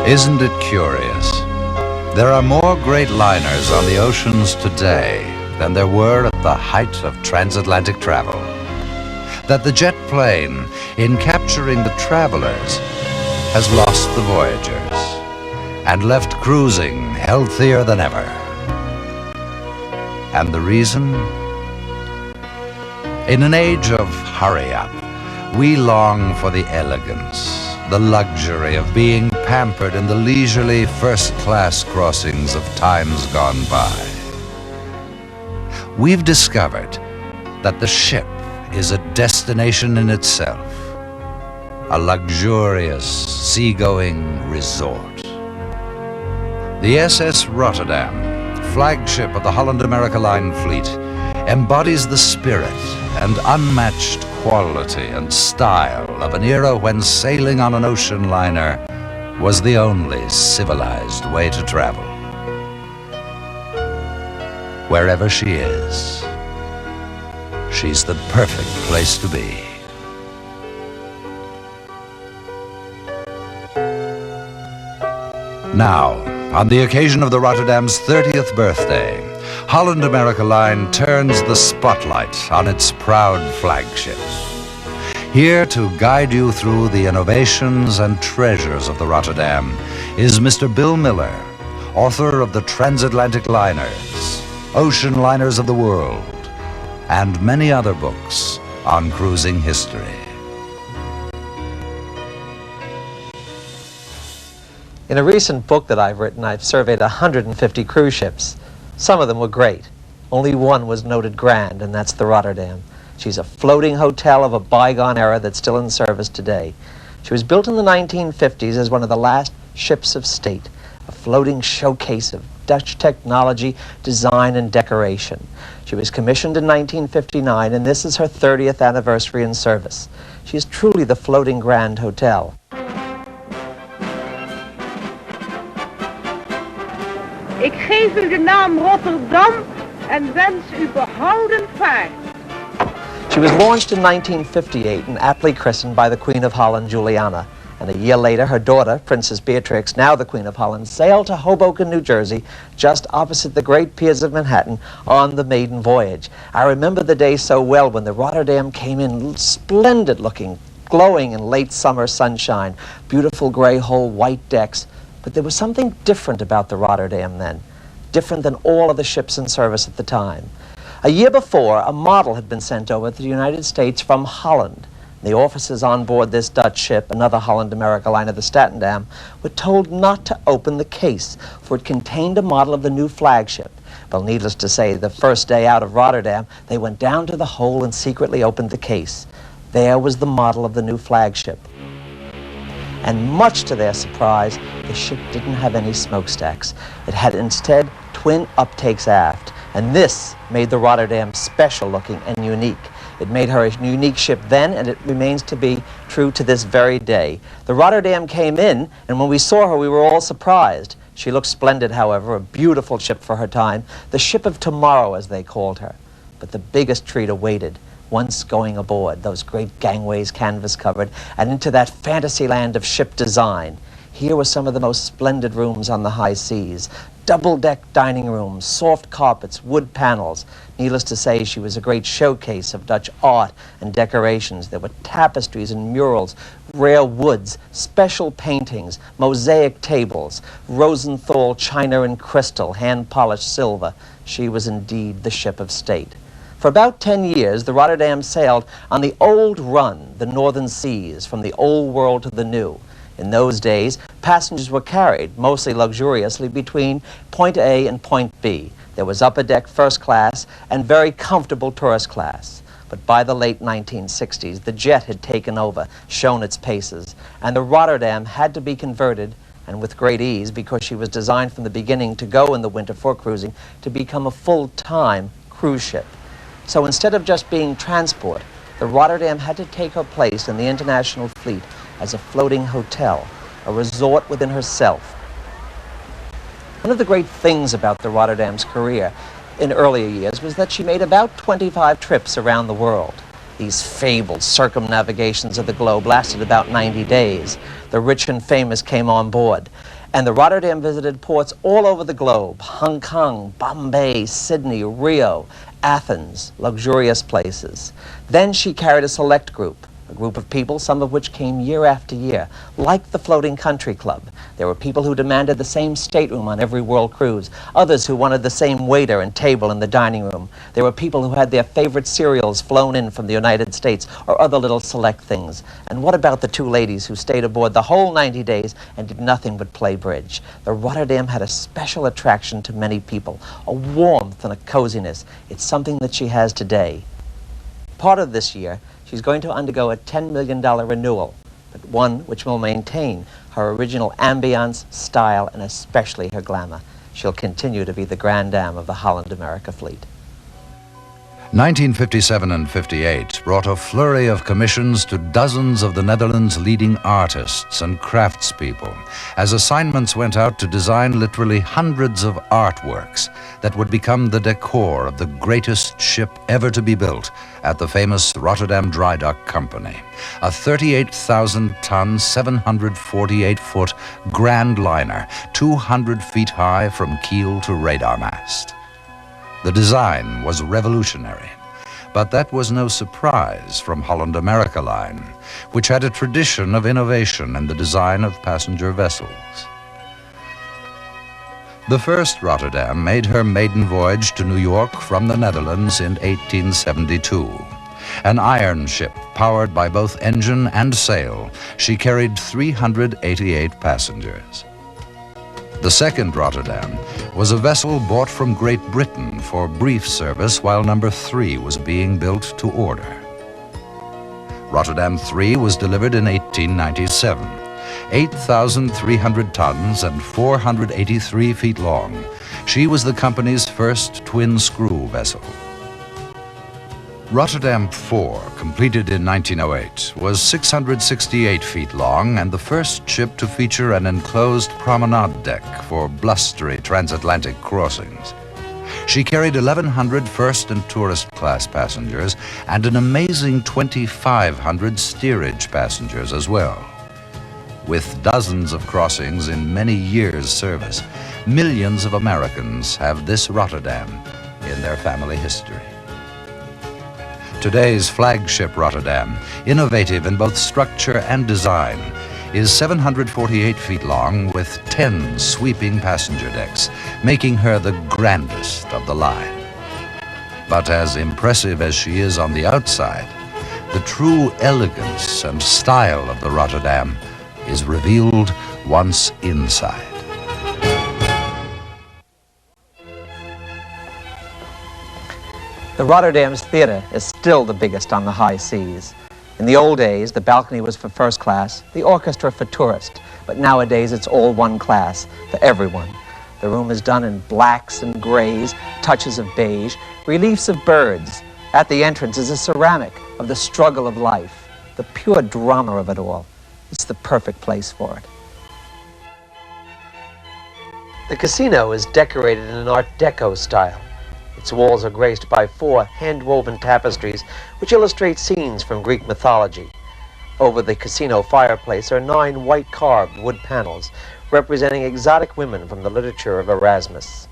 Isn't it curious? There are more great liners on the oceans today than there were at the height of transatlantic travel. That the jet plane, in capturing the travelers, has lost the voyagers and left cruising healthier than ever. And the reason? In an age of hurry-up, we long for the elegance, the luxury of being pampered in the leisurely first-class crossings of times gone by. We've discovered that the ship is a destination in itself, a luxurious seagoing resort. The SS Rotterdam, flagship of the Holland American line fleet, embodies the spirit and unmatched quality and style of an era when sailing on an ocean liner was the only civilized way to travel. Wherever she is, she's the perfect place to be. Now, on the occasion of the Rotterdam's 30th birthday, Holland American Line turns the spotlight on its proud flagships. Here to guide you through the innovations and treasures of the Rotterdam is Mr. Bill Miller, author of the Transatlantic Liners, Ocean Liners of the World, and many other books on cruising history. In a recent book that I've written, I've surveyed 150 cruise ships. Some of them were great. Only one was noted grand, and that's the Rotterdam. She's a floating hotel of a bygone era that's still in service today. She was built in the 1950s as one of the last ships of state, a floating showcase of Dutch technology, design, and decoration. She was commissioned in 1959, and this is her 30th anniversary in service. She is truly the floating grand hotel. Ik geef u de naam Rotterdam en wens u behouden vaart. She was launched in 1958 and aptly christened by the Queen of Holland, Juliana. And a year later, her daughter, Princess Beatrix, now the Queen of Holland, sailed to Hoboken, New Jersey, just opposite the great piers of Manhattan, on the maiden voyage. I remember the day so well when the Rotterdam came in splendid looking, glowing in late summer sunshine, beautiful gray hull, white decks. But there was something different about the Rotterdam then, different than all of the ships in service at the time. A year before, a model had been sent over to the United States from Holland. The officers on board this Dutch ship, another Holland American liner, the Statendam, were told not to open the case, for it contained a model of the new flagship. Well, needless to say, the first day out of Rotterdam, they went down to the hold and secretly opened the case. There was the model of the new flagship. And much to their surprise, the ship didn't have any smokestacks. It had instead twin uptakes aft. And this made the Rotterdam special looking and unique. It made her a unique ship then, and it remains to be true to this very day. The Rotterdam came in, and when we saw her, we were all surprised. She looked splendid, however, a beautiful ship for her time, the ship of tomorrow, as they called her. But the biggest treat awaited once going aboard, those great gangways canvas covered, and into that fantasy land of ship design. Here were some of the most splendid rooms on the high seas. Double-deck dining rooms, soft carpets, wood panels. Needless to say, she was a great showcase of Dutch art and decorations. There were tapestries and murals, rare woods, special paintings, mosaic tables, Rosenthal china and crystal, hand-polished silver. She was indeed the ship of state. For about 10 years, the Rotterdam sailed on the old run, the northern seas, from the old world to the new. In those days, passengers were carried, mostly luxuriously, between point A and point B. There was upper deck first class and very comfortable tourist class. But by the late 1960s, the jet had taken over, shown its paces, and the Rotterdam had to be converted, and with great ease, because she was designed from the beginning to go in the winter for cruising, to become a full-time cruise ship. So instead of just being transport, the Rotterdam had to take her place in the international fleet as a floating hotel, a resort within herself. One of the great things about the Rotterdam's career in earlier years was that she made about 25 trips around the world. These fabled circumnavigations of the globe lasted about 90 days. The rich and famous came on board. And the Rotterdam visited ports all over the globe: Hong Kong, Bombay, Sydney, Rio, Athens, luxurious places. Then she carried a select group, a group of people, some of which came year after year, like the Floating Country Club. There were people who demanded the same stateroom on every world cruise, others who wanted the same waiter and table in the dining room. There were people who had their favorite cereals flown in from the United States or other little select things. And what about the two ladies who stayed aboard the whole 90 days and did nothing but play bridge? The Rotterdam had a special attraction to many people, a warmth and a coziness. It's something that she has today. Part of this year, she's going to undergo a $10 million renewal, but one which will maintain her original ambiance, style, and especially her glamour. She'll continue to be the Grand Dame of the Holland America fleet. 1957 and 58 brought a flurry of commissions to dozens of the Netherlands' leading artists and craftspeople, as assignments went out to design literally hundreds of artworks that would become the decor of the greatest ship ever to be built at the famous Rotterdam Dry Dock Company, a 38,000-ton, 748-foot grand liner, 200 feet high from keel to radar mast. The design was revolutionary, but that was no surprise from Holland America Line, which had a tradition of innovation in the design of passenger vessels. The first Rotterdam made her maiden voyage to New York from the Netherlands in 1872. An iron ship powered by both engine and sail, she carried 388 passengers. The second Rotterdam was a vessel bought from Great Britain for brief service while number 3 was being built to order. Rotterdam 3 was delivered in 1897, 8,300 tons and 483 feet long. She was the company's first twin-screw vessel. Rotterdam 4, completed in 1908, was 668 feet long and the first ship to feature an enclosed promenade deck for blustery transatlantic crossings. She carried 1,100 first and tourist class passengers and an amazing 2,500 steerage passengers as well. With dozens of crossings in many years' service, millions of Americans have this Rotterdam in their family history. Today's flagship Rotterdam, innovative in both structure and design, is 748 feet long with 10 sweeping passenger decks, making her the grandest of the line. But as impressive as she is on the outside, the true elegance and style of the Rotterdam is revealed once inside. The Rotterdam's theater is still the biggest on the high seas. In the old days, the balcony was for first class, the orchestra for tourists, but nowadays it's all one class, for everyone. The room is done in blacks and grays, touches of beige, reliefs of birds. At the entrance is a ceramic of the struggle of life, the pure drama of it all. It's the perfect place for it. The casino is decorated in an Art Deco style. Its walls are graced by 4 hand-woven tapestries which illustrate scenes from Greek mythology. Over the casino fireplace are 9 white-carved wood panels representing exotic women from the literature of Erasmus.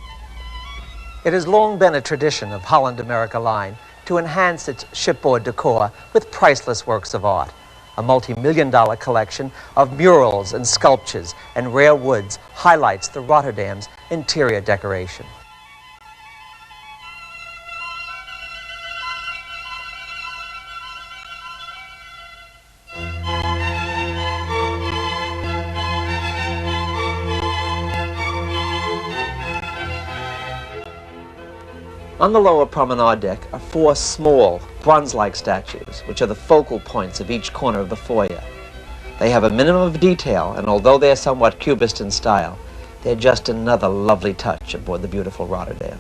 It has long been a tradition of Holland America Line to enhance its shipboard decor with priceless works of art. A multi-million-dollar collection of murals and sculptures and rare woods highlights the Rotterdam's interior decoration. On the lower promenade deck are 4 small, bronze-like statues, which are the focal points of each corner of the foyer. They have a minimum of detail, and although they're somewhat cubist in style, they're just another lovely touch aboard the beautiful Rotterdam.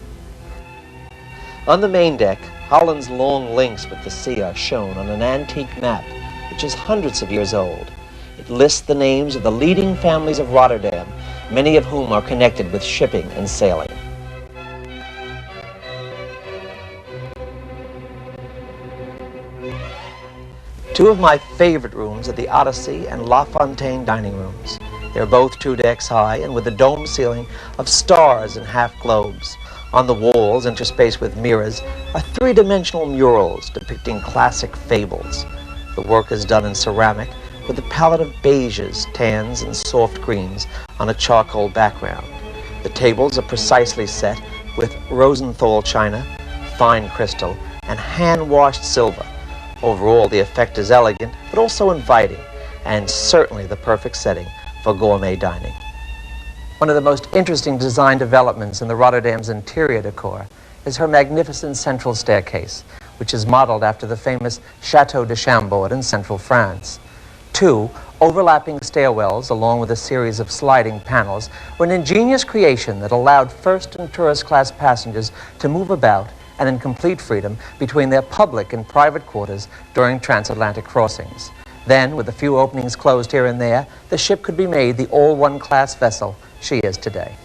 On the main deck, Holland's long links with the sea are shown on an antique map, which is hundreds of years old. It lists the names of the leading families of Rotterdam, many of whom are connected with shipping and sailing. Two of my favorite rooms are the Odyssey and La Fontaine dining rooms. They're both 2 decks high and with a dome ceiling of stars and half globes. On the walls, interspaced with mirrors, are 3-dimensional murals depicting classic fables. The work is done in ceramic with a palette of beiges, tans, and soft greens on a charcoal background. The tables are precisely set with Rosenthal china, fine crystal, and hand-washed silver. Overall, the effect is elegant, but also inviting, and certainly the perfect setting for gourmet dining. One of the most interesting design developments in the Rotterdam's interior decor is her magnificent central staircase, which is modeled after the famous Chateau de Chambord in central France. 2 overlapping stairwells, along with a series of sliding panels, were an ingenious creation that allowed first and tourist class passengers to move about and in complete freedom between their public and private quarters during transatlantic crossings. Then, with a few openings closed here and there, the ship could be made the all-one-class vessel she is today.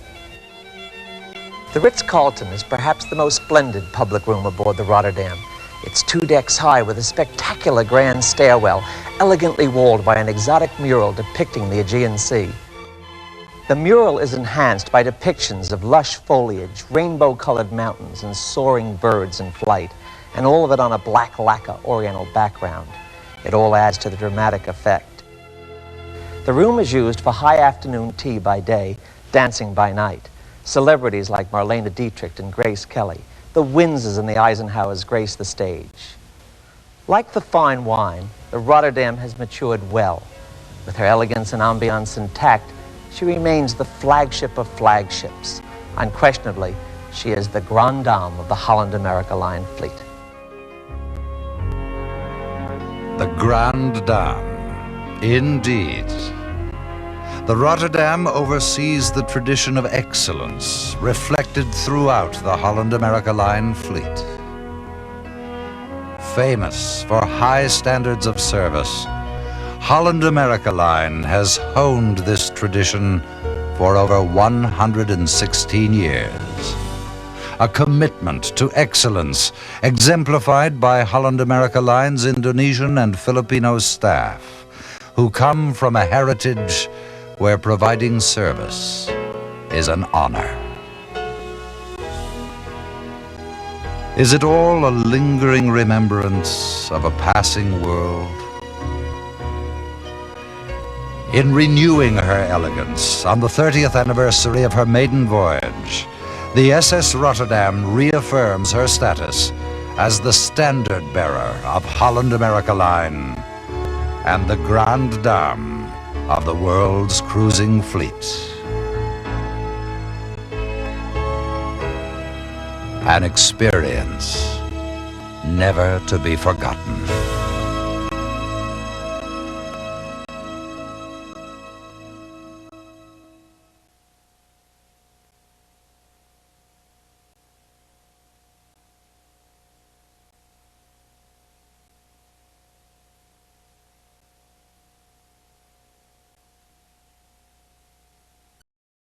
The Ritz-Carlton is perhaps the most splendid public room aboard the Rotterdam. It's 2 decks high with a spectacular grand stairwell, elegantly walled by an exotic mural depicting the Aegean Sea. The mural is enhanced by depictions of lush foliage, rainbow-colored mountains, and soaring birds in flight, and all of it on a black lacquer oriental background. It all adds to the dramatic effect. The room is used for high afternoon tea by day, dancing by night. Celebrities like Marlene Dietrich and Grace Kelly, the Windsors and the Eisenhowers grace the stage. Like the fine wine, the Rotterdam has matured well. With her elegance and ambiance intact, she remains the flagship of flagships. Unquestionably, she is the grande dame of the Holland American line fleet. The Grande Dame, indeed. The Rotterdam oversees the tradition of excellence reflected throughout the Holland American line fleet. Famous for high standards of service, Holland American Line has honed this tradition for over 116 years. A commitment to excellence exemplified by Holland American Line's Indonesian and Filipino staff, who come from a heritage where providing service is an honor. Is it all a lingering remembrance of a passing world? In renewing her elegance on the 30th anniversary of her maiden voyage, the SS Rotterdam reaffirms her status as the standard bearer of Holland American Line and the Grande Dame of the world's cruising fleet. An experience never to be forgotten.